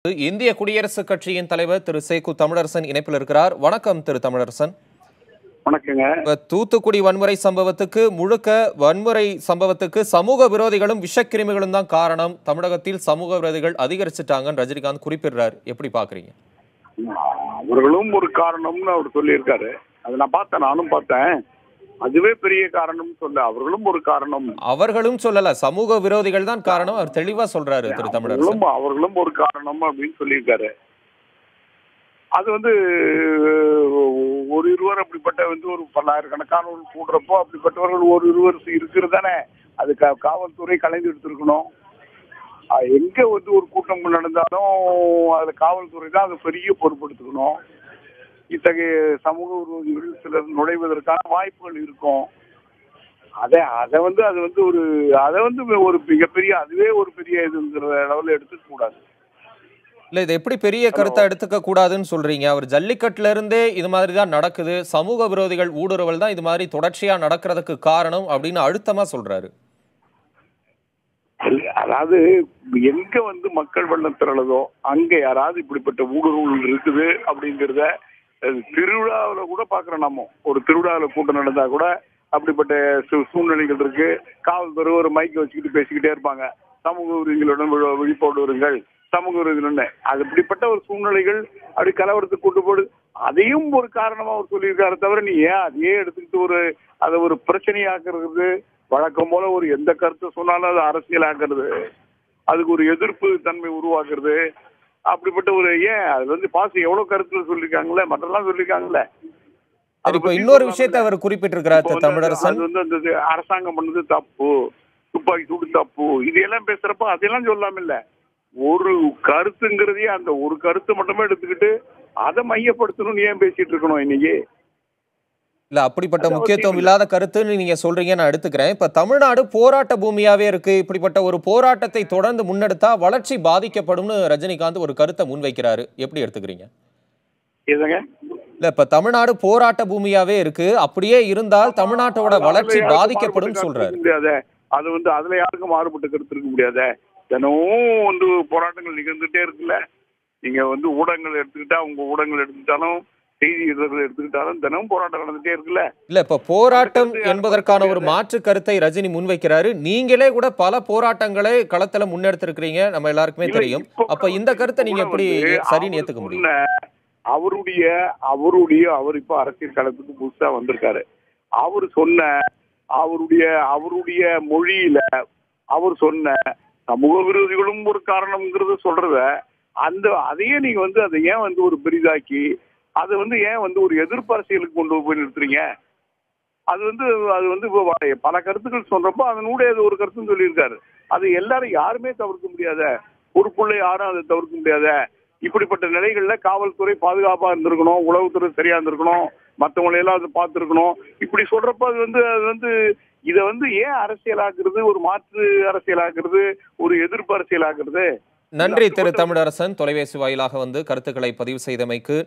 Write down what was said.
இந்திய குடியரசுக் கட்சியின் தலைவர் திரு சேகு தமிழரசன் இணைப்பில் இருக்கிறார். வணக்கம் திரு தமிழரசன். வணக்கங்க. தூத்துக்குடி வன்முறை சம்பவத்துக்கு சமூக விரோதிகளும் விஷக்கிருமிகளும் தான் காரணம். தமிழகத்தில் சமூக விரோதிகள் அதிகரிச்சுட்டாங்கன்னு ரஜினிகாந்த் குறிப்பிடுறார். எப்படி பாக்குறீங்க? அவர்களும் ஒரு காரணம்னு அவர் சொல்லியிருக்காரு. அதை நான் பார்த்தேன், நானும் பார்த்தேன். அதுவே பெரிய காரணம் சொல்ல, அவர்களும் ஒரு காரணம். அவர்களும் சொல்லல, சமூக விரோதிகள் தான் காரணம். அவர் தெளிவா சொல்றாரு திரு தமிழரசன். அவர்களும் ஒரு காரணம் அப்படின்னு சொல்லியிருக்காரு. அது ஒரு இருவர் அப்படிப்பட்ட ஒரு பல்லாயிரக்கணக்கான கூடுறப்போ அப்படிப்பட்டவர்கள் ஒரு இருவர் இருக்கிறதானே அது காவல்துறை கலைந்து எடுத்திருக்கணும். எங்க ஒரு கூட்டம் நடந்தாலும் அது காவல்துறை தான் அது பெரிய பொறுப்பெடுத்துக்கணும். இத்தகைய சமூக விரோதிகள் சிலர் நுழைவதற்கான வாய்ப்புகள் இருக்கும். ஒரு மிகப்பெரிய அதுவே ஒரு பெரிய இதுங்கிற அளவில் எடுத்துக்க கூடாது. இல்ல, இது எப்படி பெரிய கருத்தை எடுத்துக்க கூடாதுன்னு சொல்றீங்க? அவர் ஜல்லிக்கட்டுல இருந்தே இது மாதிரி தான் நடக்குது, சமூக விரோதிகள் ஊடுருவல் தான் இது மாதிரி தொடர்ச்சியா நடக்கிறதுக்கு காரணம் அப்படின்னு அழுத்தமா சொல்றாரு. அதாவது எங்க மக்கள் வெள்ளம் திரளதோ அங்க யாராவது இப்படிப்பட்ட ஊடுருவல் இருக்குது அப்படிங்கிறத திருவிழாவில கூட பாக்குறோம். நம்ம ஒரு திருவிழாவில் கூட்டம் நடந்தா கூட அப்படிப்பட்ட சூழ்நிலைகள் இருக்கு. காவல்துறை ஒரு மைக்கை வச்சுக்கிட்டு பேசிக்கிட்டே இருப்பாங்க, சமூக விரோதிகளுடன் விழிப்போடு வருங்கள், சமூக விரோதிகள். அது இப்படிப்பட்ட ஒரு சூழ்நிலைகள் அப்படி கலவரத்துக்கு கொண்டு போடு, அதையும் ஒரு காரணமா அவர் சொல்லியிருக்காரு. தவிர நீ ஏன் அதையே எடுத்துக்கிட்டு அதை ஒரு பிரச்சனையாக்குறது, வழக்கம் போல ஒரு எந்த கருத்தை சொன்னாலும் அது அரசியலாக்குறது, அதுக்கு ஒரு எதிர்ப்பு தன்மை உருவாக்குறது, அப்படிப்பட்ட ஏன் அது பாசி எவ்வளவு கருத்துல சொல்லிருக்காங்களே, மற்றெல்லாம் சொல்லிருக்காங்களே. இன்னொரு விஷயத்தை அவர் குறிப்பிட்டிருக்கிறார் தமிழரசன். அந்த அரசாங்கம் பண்ணது தப்பு, துப்பாக்கி சூடு தப்பு, இதெல்லாம் பேசுறப்ப அதெல்லாம் சொல்லாம இல்ல, ஒரு கருத்துங்கிறதையே அந்த ஒரு கருத்தை மட்டுமே எடுத்துக்கிட்டு அதை மையப்படுத்தணும்னு ஏன் பேசிட்டு இருக்கணும் இன்னைக்கு? இல்ல, அப்படிப்பட்ட முக்கியத்துவம் இல்லாத கருத்துன்னு நீங்க சொல்றீங்க, நான் எடுத்துக்கிறேன். இப்ப தமிழ்நாடு போராட்ட பூமியாவே இருக்கு. இப்படிப்பட்ட ஒரு போராட்டத்தை தொடர்ந்து முன்னெடுத்தா வளர்ச்சி பாதிக்கப்படும் ரஜினிகாந்த் ஒரு கருத்தை முன்வைக்கிறாரு. எப்படி எடுத்துக்கிறீங்க? இல்ல, இப்ப தமிழ்நாடு போராட்ட பூமியாவே இருக்கு, அப்படியே இருந்தால் தமிழ்நாட்டோட வளர்ச்சி பாதிக்கப்படும் சொல்றாரு. அது அதுல யாருக்கும் மாறுபட்ட கருத்து இருக்க முடியாத. தினமும் போராட்டங்கள் நிகழ்ந்துட்டே இருக்குல்ல. நீங்க ஊடகங்கள் எடுத்துக்கிட்டா, உங்க ஊடகங்கள் எடுத்துக்கிட்டாலும் செய்தி எடுத்துக்கிட்டாலும் தினமும் போராட்டம் நடந்துட்டே இருக்குல்ல. இல்ல, இப்ப போராட்டம் என்பதற்கான ஒரு மாற்று கருத்தை ரஜினி முன்வைக்கிறாரு. நீங்களே கூட பல போராட்டங்களை களத்துல முன்னெடுத்திருக்கிறீங்க, நம்ம எல்லாருக்குமே தெரியும். அப்ப இந்த கருத்தை நீங்க எப்படி சரின்னு ஏத்துக்க முடியும்? அவர் இப்ப அரசியல் களத்துக்கு புதுசா வந்திருக்காரு. அவருடைய மொழியில அவர் சொன்ன சமூக விரோதிகளும் ஒரு காரணம்ங்கிறது சொல்றத அதையே நீங்க அதை ஏன் ஒரு பெரிதாக்கி அது ஏன் ஒரு எதிர்ப்பு அரசியலுக்கு கொண்டு போய் நிறுத்துறீங்க? அது பல கருத்துக்கள் சொல்றப்போ அதனுடைய ஒரு கருத்துன்னு சொல்லியிருக்காரு. அது எல்லாரும் யாருமே தவிர்க்க முடியாத, பொறுப்புள்ள யாரும் அதை தவிர்க்க முடியாத. இப்படிப்பட்ட நிலைகள்ல காவல்துறை பாதுகாப்பா இருந்திருக்கணும், உளவுத்துறை சரியா இருந்திருக்கணும், மற்றவங்களையெல்லாம் அதை பார்த்துருக்கணும். இப்படி சொல்றப்போ இதை ஏன் அரசியலாக்குறது, ஒரு மாற்று அரசியலாக்குறது, ஒரு எதிர்ப்பு அரசியலாக்குறது? நன்றி திரு தமிழரசன், தொலைபேசி வாயிலாக கருத்துக்களை பதிவு செய்தமைக்கு.